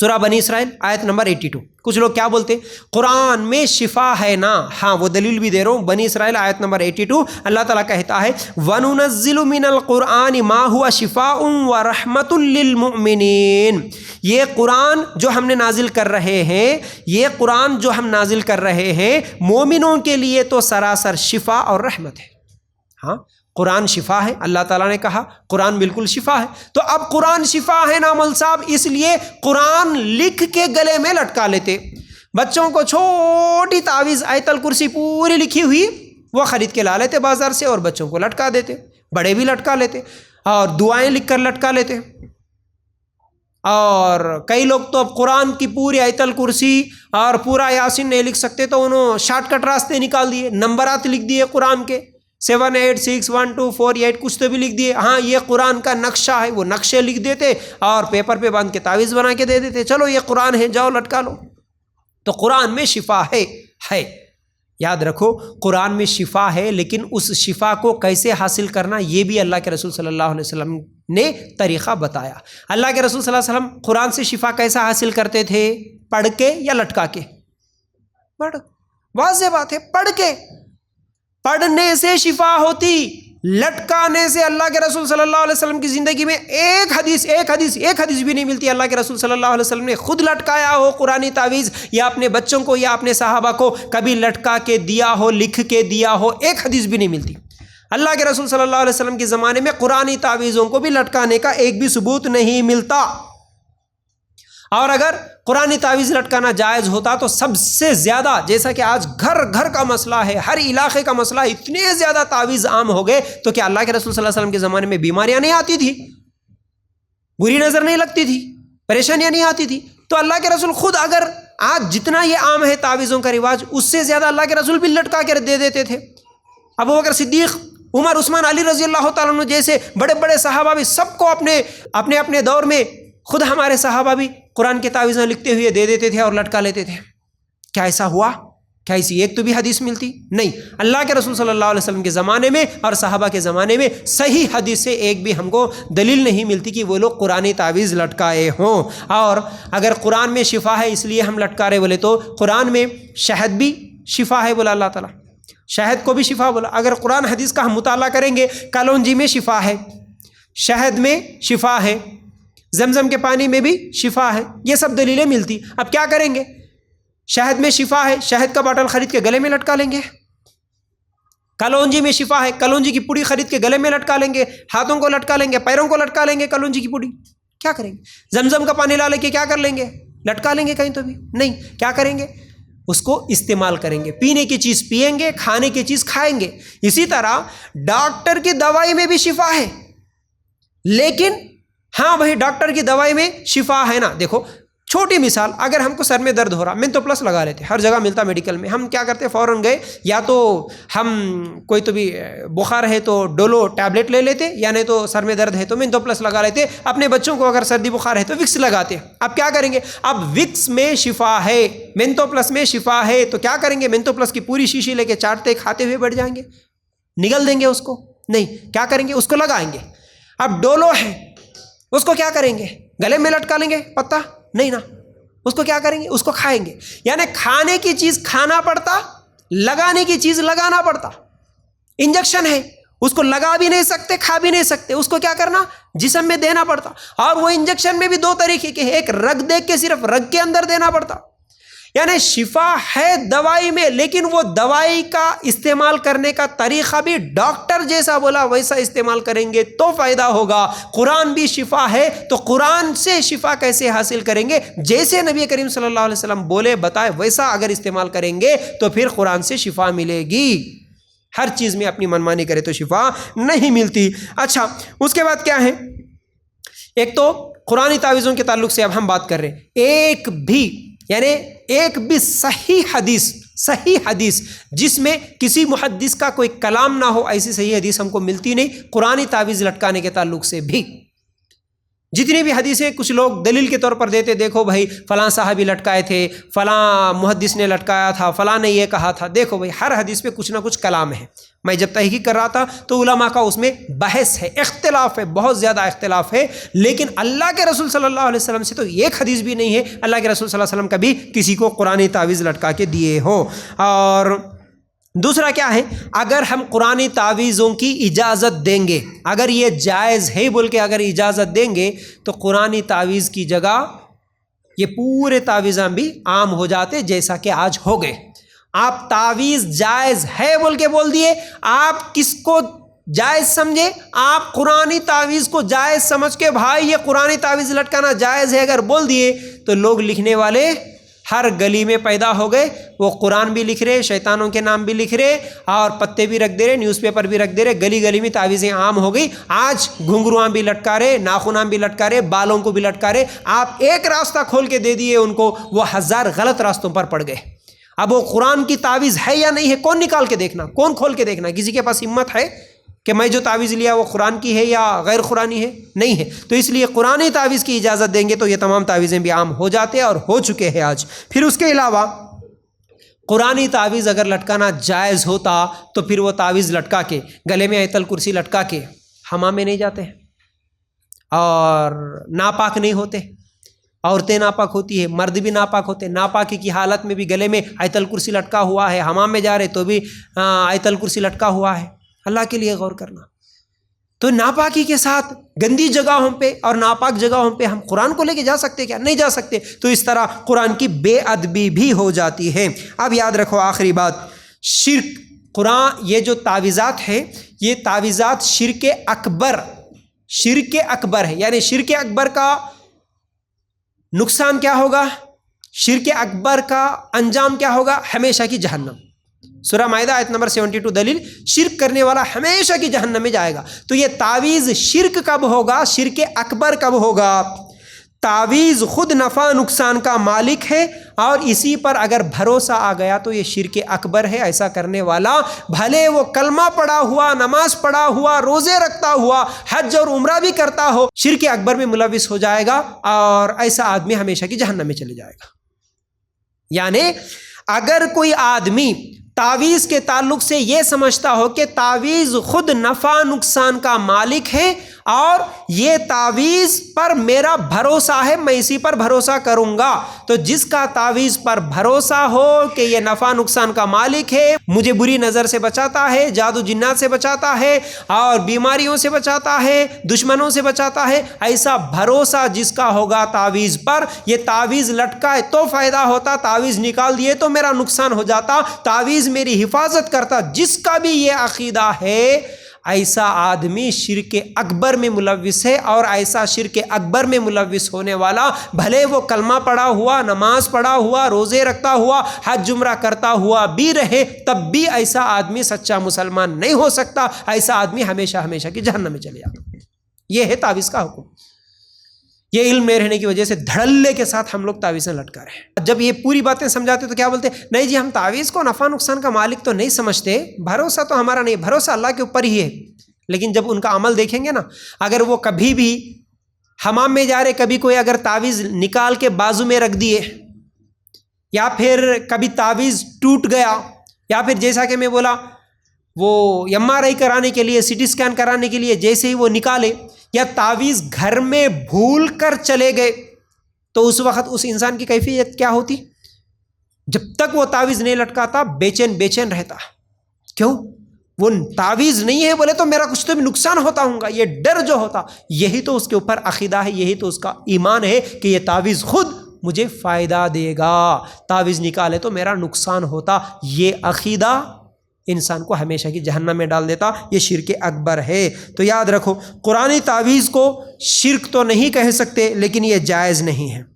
سورہ بنی اسرائیل آیت نمبر 82۔ کچھ لوگ کیا بولتے ہیں قرآن میں شفا ہے نا، ہاں وہ دلیل بھی دے رہا ہوں، بنی اسرائیل آیت نمبر 82 اللہ تعالیٰ کہتا ہے وَنُنَزِّلُ مِنَ الْقُرْآنِ مَا هُوَ شِفَاءٌ وَرَحْمَةٌ لِّلْمُؤْمِنِينَ، یہ قرآن جو ہم نے نازل کر رہے ہیں، یہ قرآن جو ہم نازل کر رہے ہیں مومنوں کے لیے تو سراسر شفا اور رحمت ہے۔ ہاں قرآن شفا ہے، اللہ تعالیٰ نے کہا قرآن بالکل شفا ہے، تو اب قرآن شفا ہے نا مول صاحب، اس لیے قرآن لکھ کے گلے میں لٹکا لیتے۔ بچوں کو چھوٹی تعویذ آیت الکرسی پوری لکھی ہوئی وہ خرید کے لا لیتے بازار سے اور بچوں کو لٹکا دیتے، بڑے بھی لٹکا لیتے اور دعائیں لکھ کر لٹکا لیتے۔ اور کئی لوگ تو اب قرآن کی پوری آیت الکرسی اور پورا یاسین نہیں لکھ سکتے تو انہوں شارٹ کٹ راستے نکال دیے، نمبرات لکھ دیے قرآن کے 7 8 6 1 2 4 8 کچھ تو بھی لکھ دیے، ہاں یہ قرآن کا نقشہ ہے، وہ نقشے لکھ دیتے اور پیپر پہ باندھ کے تعویذ بنا کے دے دیتے، چلو یہ قرآن ہے جاؤ لٹکا لو۔ تو قرآن میں شفا ہے، یاد رکھو قرآن میں شفا ہے، لیکن اس شفا کو کیسے حاصل کرنا یہ بھی اللہ کے رسول صلی اللہ علیہ وسلم نے طریقہ بتایا۔ اللہ کے رسول صلی اللہ علیہ وسلم قرآن سے شفا کیسا حاصل کرتے تھے؟ پڑھ کے یا لٹکا کے؟ واضح بات ہے، پڑھ کے۔ پڑھنے سے شفا ہوتی، لٹکانے سے اللہ کے رسول صلی اللہ علیہ وسلم کی زندگی میں ایک حدیث بھی نہیں ملتی اللہ کے رسول صلی اللہ علیہ وسلم نے خود لٹکایا ہو قرآنی تعویذ، یا اپنے بچوں کو یا اپنے صحابہ کو کبھی لٹکا کے دیا ہو، لکھ کے دیا ہو، ایک حدیث بھی نہیں ملتی۔ اللہ کے رسول صلی اللہ علیہ وسلم کے زمانے میں قرآنی تعویذوں کو بھی لٹکانے کا ایک بھی ثبوت نہیں ملتا، اور اگر قرآنی تعویذ لٹکانا جائز ہوتا تو سب سے زیادہ، جیسا کہ آج گھر گھر کا مسئلہ ہے، ہر علاقے کا مسئلہ، اتنے زیادہ تعویذ عام ہو گئے، تو کیا اللہ کے رسول صلی اللہ علیہ وسلم کے زمانے میں بیماریاں نہیں آتی تھی، بری نظر نہیں لگتی تھی، پریشانیاں نہیں آتی تھی؟ تو اللہ کے رسول خود اگر آج جتنا یہ عام ہے تعویذوں کا رواج، اس سے زیادہ اللہ کے رسول بھی لٹکا کے دے دیتے تھے۔ ابوبکر صدیق، عمر، عثمان، علی رضی اللہ تعالیٰ عنہ جیسے بڑے بڑے صحابہ بھی سب کو اپنے دور میں، خود ہمارے صحابہ بھی قرآن کے تعویذیں لکھتے ہوئے دے دیتے تھے اور لٹکا لیتے تھے۔ کیا ایسا ہوا؟ کیا ایسی ایک تو بھی حدیث ملتی؟ نہیں۔ اللہ کے رسول صلی اللہ علیہ وسلم کے زمانے میں اور صحابہ کے زمانے میں صحیح حدیث سے ایک بھی ہم کو دلیل نہیں ملتی کہ وہ لوگ قرآنی تعویذ لٹکائے ہوں۔ اور اگر قرآن میں شفا ہے اس لیے ہم لٹکا رہے بولے تو قرآن میں شہد بھی شفا ہے بولا اللہ تعالیٰ، شہد کو بھی شفا بولا۔ اگر قرآن حدیث کا ہم مطالعہ کریں گے، کلونجی میں شفا ہے، شہد میں شفا ہے، زمزم کے پانی میں بھی شفا ہے، یہ سب دلیلیں ملتی۔ اب کیا کریں گے؟ شہد میں شفا ہے، شہد کا باٹل خرید کے گلے میں لٹکا لیں گے۔ کلونجی میں شفا ہے، کلونجی کی پوڑی خرید کے گلے میں لٹکا لیں گے، ہاتھوں کو لٹکا لیں گے، پیروں کو لٹکا لیں گے کلونجی کی پوڑی۔ کیا کریں گے؟ زمزم کا پانی لا لے کے کیا کر لیں گے؟ لٹکا لیں گے کہیں تو بھی نہیں۔ کیا کریں گے؟ اس کو استعمال کریں گے، پینے کی چیز پئیں گے، کھانے کی چیز کھائیں گے۔ اسی طرح ڈاکٹر کی دوائی میں بھی شفا ہے، لیکن ہاں بھائی ڈاکٹر کی دوائی میں شفا ہے نا۔ دیکھو چھوٹی مثال، اگر ہم کو سر میں درد ہو رہا، مینتو پلس لگا لیتے، ہر جگہ ملتا میڈیکل میں، ہم کیا کرتے فوراً گئے، یا تو ہم کوئی تو بھی بخار ہے تو ڈولو ٹیبلٹ لے لیتے، یا نہیں تو سر میں درد ہے تو مینتو پلس لگا لیتے، اپنے بچوں کو اگر سردی بخار ہے تو وکس لگاتے۔ اب کیا کریں گے؟ اب وکس میں شفا ہے، مینتو پلس میں شفا ہے، تو کیا کریں گے؟ مینتو پلس کی پوری شیشی لے کے چاٹتے کھاتے ہوئے بیٹھ جائیں گے؟ نگل دیں گے اس کو؟ نہیں۔ کیا کریں گے؟ اس کو لگائیں گے۔ اب ڈولو ہے، اس کو کیا کریں گے؟ گلے میں لٹکا لیں گے پتا؟ نہیں نا، اس کو کیا کریں گے؟ اس کو کھائیں گے۔ یعنی کھانے کی چیز کھانا پڑتا، لگانے کی چیز لگانا پڑتا۔ انجیکشن ہے، اس کو لگا بھی نہیں سکتے، کھا بھی نہیں سکتے، اس کو کیا کرنا؟ جسم میں دینا پڑتا۔ اور وہ انجیکشن میں بھی دو طریقے کے، ایک رگ دے کے صرف رگ کے اندر دینا پڑتا۔ یعنی شفا ہے دوائی میں، لیکن وہ دوائی کا استعمال کرنے کا طریقہ بھی ڈاکٹر جیسا بولا ویسا استعمال کریں گے تو فائدہ ہوگا۔ قرآن بھی شفا ہے تو قرآن سے شفا کیسے حاصل کریں گے؟ جیسے نبی کریم صلی اللہ علیہ وسلم بولے بتائے ویسا اگر استعمال کریں گے تو پھر قرآن سے شفا ملے گی۔ ہر چیز میں اپنی منمانی کرے تو شفا نہیں ملتی۔ اچھا، اس کے بعد کیا ہے؟ ایک تو قرآنی تعویذوں کے تعلق سے اب ہم بات کر رہے ہیں، ایک بھی صحیح حدیث جس میں کسی محدث کا کوئی کلام نہ ہو، ایسی صحیح حدیث ہم کو ملتی نہیں قرآنی تعویذ لٹکانے کے تعلق سے بھی۔ جتنی بھی حدیثیں کچھ لوگ دلیل کے طور پر دیتے، دیکھو بھائی فلاں صحابی لٹکائے تھے، فلاں محدث نے لٹکایا تھا، فلاں نے یہ کہا تھا. دیکھو بھائی ہر حدیث پہ کچھ نہ کچھ کلام ہے. میں جب تحقیق کر رہا تھا تو علماء کا اس میں بحث ہے، اختلاف ہے، بہت زیادہ اختلاف ہے. لیکن اللہ کے رسول صلی اللہ علیہ وسلم سے تو ایک حدیث بھی نہیں ہے اللہ کے رسول صلی اللہ علیہ وسلم کبھی کسی کو قرآن تعویذ لٹکا کے دیے ہو. اور دوسرا کیا ہے، اگر ہم قرآنی تعویذوں کی اجازت دیں گے، اگر یہ جائز ہے بول کے اگر اجازت دیں گے تو قرآنی تعویذ کی جگہ یہ پورے تعویذاں بھی عام ہو جاتے جیسا کہ آج ہو گئے. آپ تعویذ جائز ہے بول کے بول دیے، آپ کس کو جائز سمجھے؟ آپ قرآنی تعویذ کو جائز سمجھ کے بھائی یہ قرآنی تعویذ لٹکانا جائز ہے اگر بول دیے تو لوگ لکھنے والے ہر گلی میں پیدا ہو گئے. وہ قرآن بھی لکھ رہے، شیطانوں کے نام بھی لکھ رہے اور پتے بھی رکھ دے رہے، نیوز پیپر بھی رکھ دے رہے. گلی گلی میں تعویذیں عام ہو گئی. آج گھنگروਆਂ بھی لٹکا رہے، ناخناں بھی لٹکا رہے، بالوں کو بھی لٹکا رہے. آپ ایک راستہ کھول کے دے دیے ان کو، وہ 1000 غلط راستوں پر پڑ گئے. اب وہ قرآن کی تعویذ ہے یا نہیں ہے کون نکال کے دیکھنا، کون کھول کے دیکھنا؟ کسی کے پاس ہمت ہے کہ میں جو تعویذ لیا وہ قرآن کی ہے یا غیر قرآنی ہے؟ نہیں ہے. تو اس لیے قرآنی تعویذ کی اجازت دیں گے تو یہ تمام تعویذیں بھی عام ہو جاتے اور ہو چکے ہیں آج. پھر اس کے علاوہ قرآنی تعویذ اگر لٹکانا جائز ہوتا تو پھر وہ تعویذ لٹکا کے گلے میں آیت الکرسی لٹکا کے حمام میں نہیں جاتے اور ناپاک نہیں ہوتے. عورتیں ناپاک ہوتی ہے، مرد بھی ناپاک ہوتے. ناپاکی کی حالت میں بھی گلے میں آیت الکرسی لٹکا ہوا ہے، حمام میں جا رہے تو بھی آیت الکرسی لٹکا ہوا ہے. اللہ کے لیے غور کرنا. تو ناپاکی کے ساتھ گندی جگہوں پہ اور ناپاک جگہوں پہ ہم قرآن کو لے کے جا سکتے کیا؟ نہیں جا سکتے. تو اس طرح قرآن کی بے ادبی بھی ہو جاتی ہے. اب یاد رکھو آخری بات، شرک. قرآن یہ جو تعویذات ہے یہ تعویذات شرک اکبر ہے. یعنی شرک اکبر کا نقصان کیا ہوگا؟ شرک اکبر کا انجام کیا ہوگا؟ ہمیشہ کی جہنم. سورہ مائدہ آیت نمبر 72 دلیل، شرک کرنے والا ہمیشہ کی جہنم میں جائے گا. تو یہ تعویذ شرک کب ہوگا؟ شرک اکبر کب ہوگا؟ تعویذ خود نفع نقصان کا مالک ہے اور اسی پر اگر بھروسہ آ گیا تو یہ شرک اکبر ہے. ایسا کرنے والا بھلے وہ کلمہ پڑھا ہوا، نماز پڑھا ہوا، روزے رکھتا ہوا، حج اور عمرہ بھی کرتا ہو، شرک اکبر میں ملوث ہو جائے گا اور ایسا آدمی ہمیشہ کی جہنم میں چلے جائے گا. یعنی اگر کوئی آدمی تعویذ کے تعلق سے یہ سمجھتا ہو کہ تعویذ خود نفع نقصان کا مالک ہے اور یہ تعویذ پر میرا بھروسہ ہے، میں اسی پر بھروسہ کروں گا، تو جس کا تعویذ پر بھروسہ ہو کہ یہ نفع نقصان کا مالک ہے، مجھے بری نظر سے بچاتا ہے، جادو جنات سے بچاتا ہے اور بیماریوں سے بچاتا ہے، دشمنوں سے بچاتا ہے، ایسا بھروسہ جس کا ہوگا تعویذ پر، یہ تعویذ لٹکا ہے تو فائدہ ہوتا، تعویذ نکال دیے تو میرا نقصان ہو جاتا، تعویذ میری حفاظت کرتا، جس کا بھی یہ عقیدہ ہے، ایسا آدمی شرک اکبر میں ملوث ہے. اور ایسا شرک اکبر میں ملوث ہونے والا بھلے وہ کلمہ پڑھا ہوا، نماز پڑھا ہوا، روزے رکھتا ہوا، حج عمرہ کرتا ہوا بھی رہے، تب بھی ایسا آدمی سچا مسلمان نہیں ہو سکتا. ایسا آدمی ہمیشہ ہمیشہ کی جہنم میں چلے جاتا. یہ ہے تعویذ کا حکم. یہ علم میں رہنے کی وجہ سے دھڑلے کے ساتھ ہم لوگ تعویذیں لٹکا رہے ہیں. جب یہ پوری باتیں سمجھاتے تو کیا بولتے؟ نہیں جی ہم تعویذ کو نفع نقصان کا مالک تو نہیں سمجھتے، بھروسہ تو ہمارا نہیں، بھروسہ اللہ کے اوپر ہی ہے. لیکن جب ان کا عمل دیکھیں گے نا، اگر وہ کبھی بھی حمام میں جا رہے، کبھی کوئی اگر تعویذ نکال کے بازو میں رکھ دیے، یا پھر کبھی تعویذ ٹوٹ گیا، یا پھر جیسا کہ میں بولا وہ MRI کرانے کے لیے، CT اسکین کرانے کے لیے جیسے ہی وہ نکالے، یا تعویذ گھر میں بھول کر چلے گئے، تو اس وقت اس انسان کی کیفیت کیا ہوتی؟ جب تک وہ تعویذ نہیں لٹکاتا بے چین رہتا. کیوں؟ وہ تعویذ نہیں ہے بولے تو میرا کچھ تو بھی نقصان ہوتا ہوں گا، یہ ڈر جو ہوتا، یہی تو اس کے اوپر عقیدہ ہے، یہی تو اس کا ایمان ہے کہ یہ تعویذ خود مجھے فائدہ دے گا، تعویذ نکالے تو میرا نقصان ہوتا. یہ عقیدہ انسان کو ہمیشہ کی جہنم میں ڈال دیتا. یہ شرک اکبر ہے. تو یاد رکھو قرآنی تعویذ کو شرک تو نہیں کہہ سکتے لیکن یہ جائز نہیں ہے.